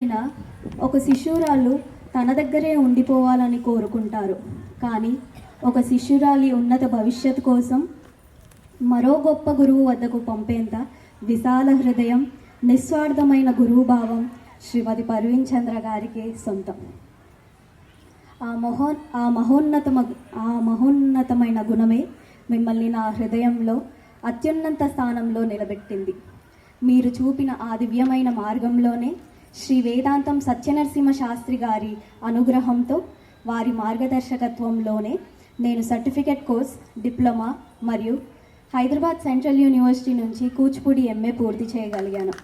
అయినా ఒక శిష్యురాలు తన దగ్గరే ఉండిపోవాలని కోరుకుంటారు. కానీ ఒక శిష్యురాలి ఉన్నత భవిష్యత్తు కోసం మరో గొప్ప గురువు వద్దకు పంపేంత విశాల హృదయం, నిస్వార్థమైన గురువు భావం శ్రీమతి పర్వీన్ చంద్ర గారికి సొంతం. ఆ మహోన్నతమైన గుణమే మిమ్మల్ని నా హృదయంలో అత్యున్నత స్థానంలో నిలబెట్టింది. మీరు చూపిన ఆ దివ్యమైన మార్గంలోనే శ్రీ వేదాంతం సత్యనరసింహ శాస్త్రి గారి అనుగ్రహంతో, వారి మార్గదర్శకత్వంలోనే నేను సర్టిఫికెట్ కోర్స్, డిప్లొమా మరియు హైదరాబాద్ సెంట్రల్ యూనివర్సిటీ నుంచి కూచిపూడి ఎంఏ పూర్తి చేయగలిగాను.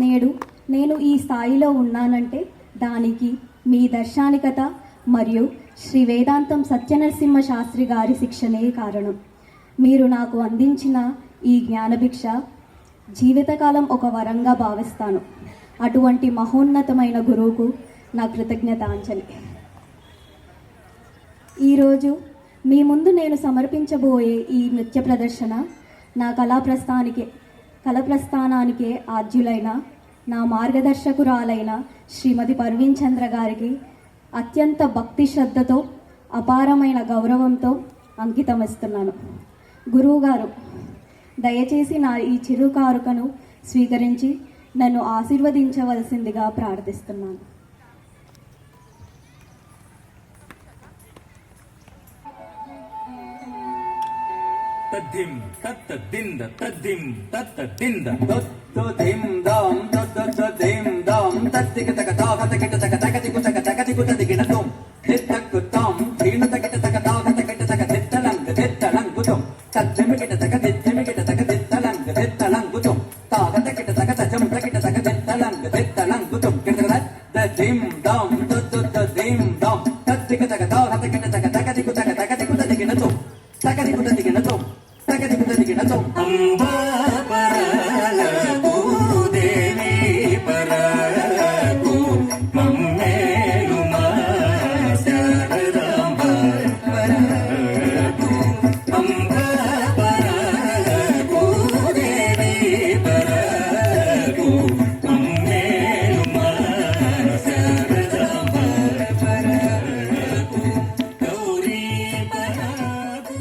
నేడు నేను ఈ స్థాయిలో ఉన్నానంటే దానికి మీ దర్శానికత మరియు శ్రీ వేదాంతం సత్యనరసింహ శాస్త్రి గారి శిక్షణే కారణం. మీరు నాకు అందించిన ఈ జ్ఞానభిక్ష జీవితకాలం ఒక వరంగా భావిస్తాను. అటువంటి మహోన్నతమైన గురువుకు నా కృతజ్ఞతాంజలి. ఈరోజు మీ ముందు నేను సమర్పించబోయే ఈ నృత్య ప్రదర్శన నా కళా ప్రస్థానానికే ఆద్యులైన నా మార్గదర్శకురాలైన శ్రీమతి పర్వీన్ చంద్ర గారికి అత్యంత భక్తి శ్రద్ధతో, అపారమైన గౌరవంతో అంకితమిస్తున్నాను. గురువుగారు, దయచేసి నా ఈ చిరు కానుకను స్వీకరించి నన్ను ఆశీర్వదించవలసిందిగా ప్రార్థిస్తున్నాను. తద్దిం తత్తదింద తద్దిం తత్తదింద తత్తదిం దాం తత్తదిం దాం తత్తిక తక తాక తకిట తక తకతికు తక తకతికు తదిగిన తం తిత్తకు తాం తీన తకిట తక తాక తకిట తక తిత్తలంగు తం తజ్జమికిట తక తిత్తమికిట తక తిత్తలంగు తం తాక తకిట తక తజం తకిట తక తిత్తలంగు తం కిటక తద్దిం దాం తత్తదిం దాం తత్తిక తక తాక తకిట తక తకతికు తక తకతికు తదిగిన తం తకతికు తదిగిన తం అంబా పరకు దేవి పరకు మమ్మేలు మా శారదాంబ పరకు అంబా పరకు దేవి పరకు మమ్మేలు మా శారదాంబ పరకు గౌరీ పరకు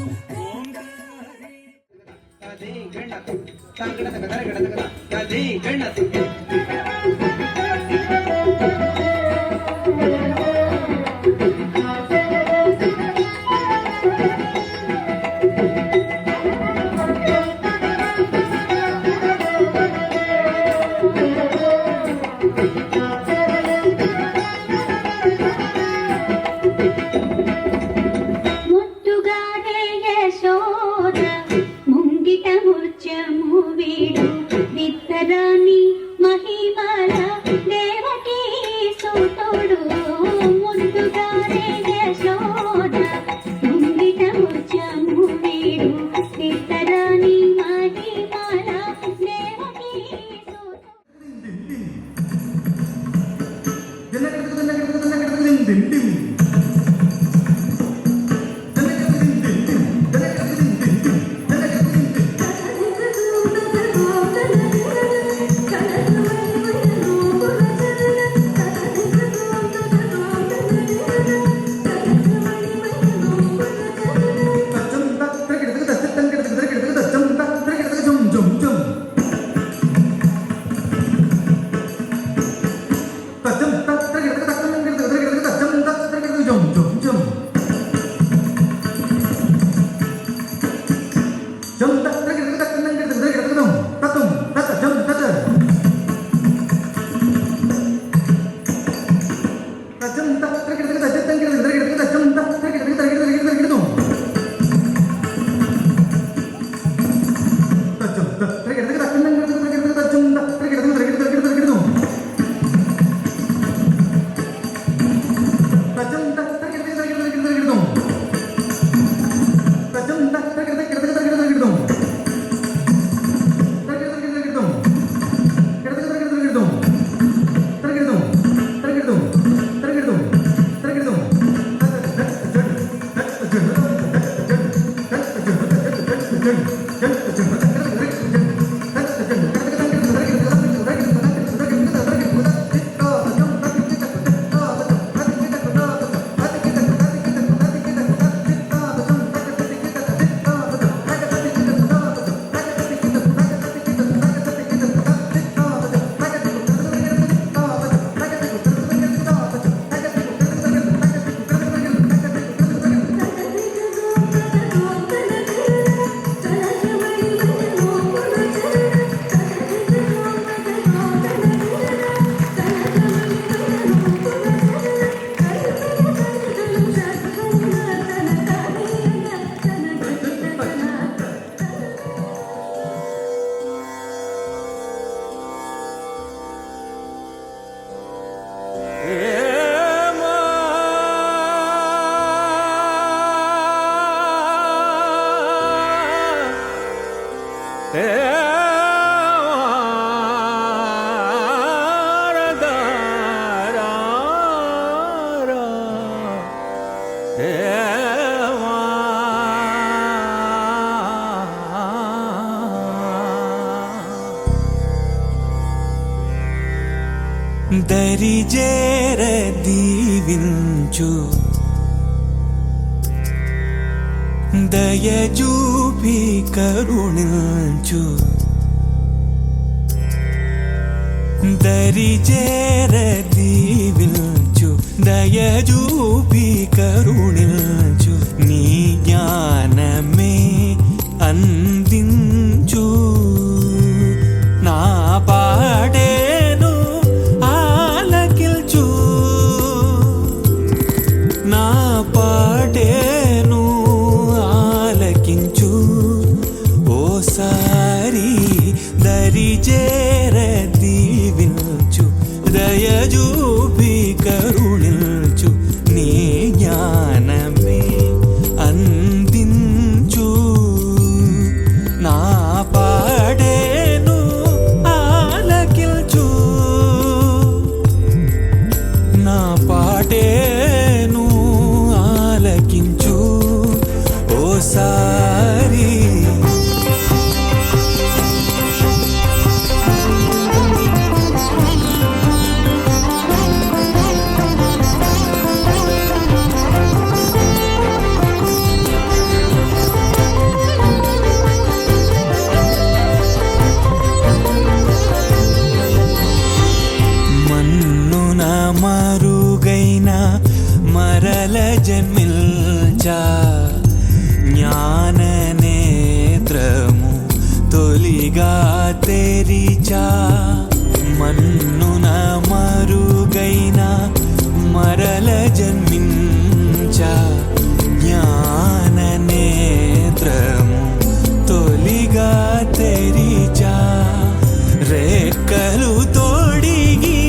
దరిజేర దీవించు దయజూపి కరుణించు దరిజేర దీవించు దయజూపి కరుణించు నీ జ్ఞానమే అందించు నా పాడేను ఆలకిల్చు నా పాడేను ఆలకించు ఓసారి దరిజేర దీవించు దయజూపి కరుణించు నీ జ్ఞానమే అందించు నా పాడేను ఆలకిల్చు నా పాటేను ఆలకించు ఓసారి మన్నున మరుగైన మరల జన్మిల్చా జ్ఞాన నేత్రము తొలిగా తెరిచా మన్నున మరుగైన మరల జన్మించా జ్ఞాన నేత్రము తొలిగా తెరిచా రెక్కలు తోడిగి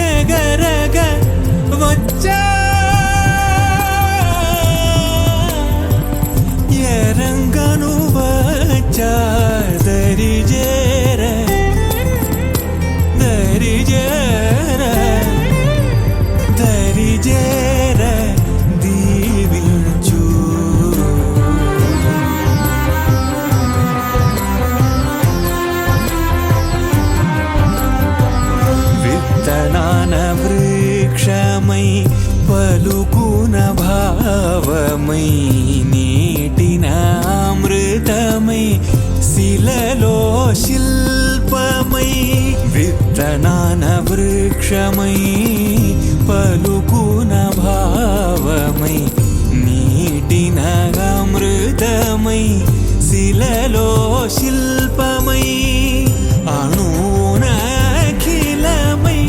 ఎగరగ వచ్చా ఎరంగను వచ్చా దరిజేర దరిజేర దరిజేర దీవించు విత్తనాన వృక్షమై పలుకున భావమై నీటిన అమృతమై శిలలో శిల్పమై విత్తనాన వృక్షమై పలుకున భావమై నీటిన అమృతమై శిలలో శిల్పమై అణువున అఖిలమై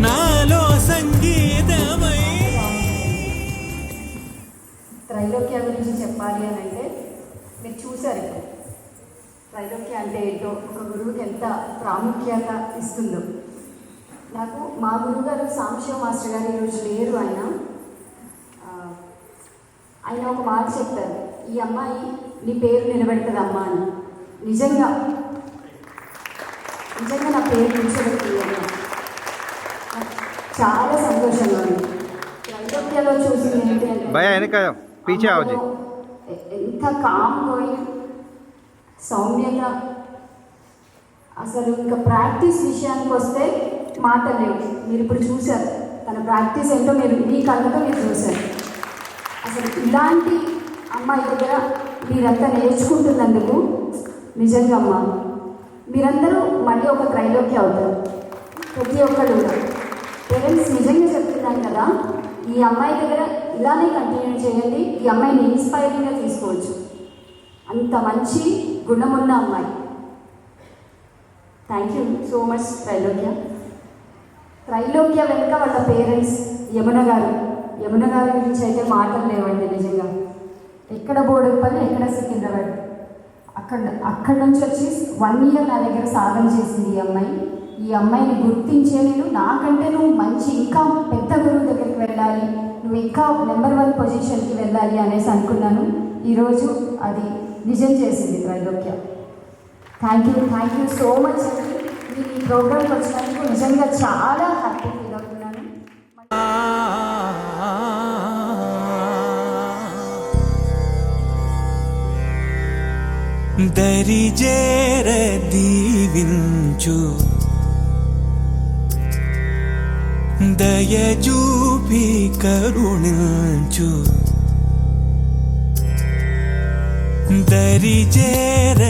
నాలో సంగీతమై. త్రైలోక్య గురించి చెప్పాలి అని అంటే మీరు చూసారు ఇప్పుడు త్రైలోక్య అంటే ఏంటో ఒక గురువుకి ఎంత ప్రాముఖ్యత ఇస్తుందో. నాకు మా గురువుగారు సాంబశివ మాస్టర్ గారు ఈరోజు లేరు. ఆయన ఒక మాట చెప్తారు, ఈ అమ్మాయి నీ పేరు నిలబెడుతుంది అమ్మా అని. నిజంగా నిజంగా నా పేరు నిలిచిపెడుతుంది అమ్మ. చాలా సంతోషంగా ఉంది. త్రైలోక్యలో చూసింది ఏంటి అంటే ఎంత కామ్ గోయింగ్ సౌమ్యత. అసలు ఇంకా ప్రాక్టీస్ విషయానికి వస్తే మాటలేవు. మీరు ఇప్పుడు చూశారు తన ప్రాక్టీస్ ఏంటో, మీరు మీ కళ్ళతో మీరు చూశారు. అసలు ఇలాంటి అమ్మాయి దగ్గర మీరంతా నేర్చుకుంటున్నందుకు నిజంగా అమ్మ మీరందరూ మళ్ళీ ఒక త్రైలోక్య అవుతారు. ప్రతి ఒక్కరు పేరెంట్స్ నిజంగా చెప్తున్నాను కదా, ఈ అమ్మాయి దగ్గర ఇలానే కంటిన్యూ చేయండి. ఈ అమ్మాయిని ఇన్స్పైరింగ్గా తీసుకోవచ్చు. అంత మంచి గుణమున్న అమ్మాయి. Thank you so much Trailokya. Trailokya వెనుక వాళ్ళ పేరెంట్స్ యమున గారు గురించి అయితే మాటలు లేవండి. నిజంగా ఎక్కడ బోడుపల్లి ఎక్కడ సికింద్రాబాద్ అక్కడి నుంచి వచ్చి 1 year నా దగ్గర సాధన చేసింది ఈ అమ్మాయి. ఈ అమ్మాయిని గుర్తించే నేను నాకంటే నువ్వు మంచి ఇంకా పెద్ద గురువు దగ్గరికి వెళ్ళాలి, నువ్వు ఇంకా నెంబర్ 1 పొజిషన్కి వెళ్ళాలి అనేసి అనుకున్నాను. ఈరోజు అది నిజం చేసింది త్రైలోక్య. థ్యాంక్ యూ సో మచ్ అండి. మీరు ఈ ప్రోగ్రామ్కి వచ్చినందుకు నిజంగా చాలా హ్యాపీ ఫీల్ అవుతున్నాను. దరిజేర దీవించు దయజూపి కరుణించు దరిజేర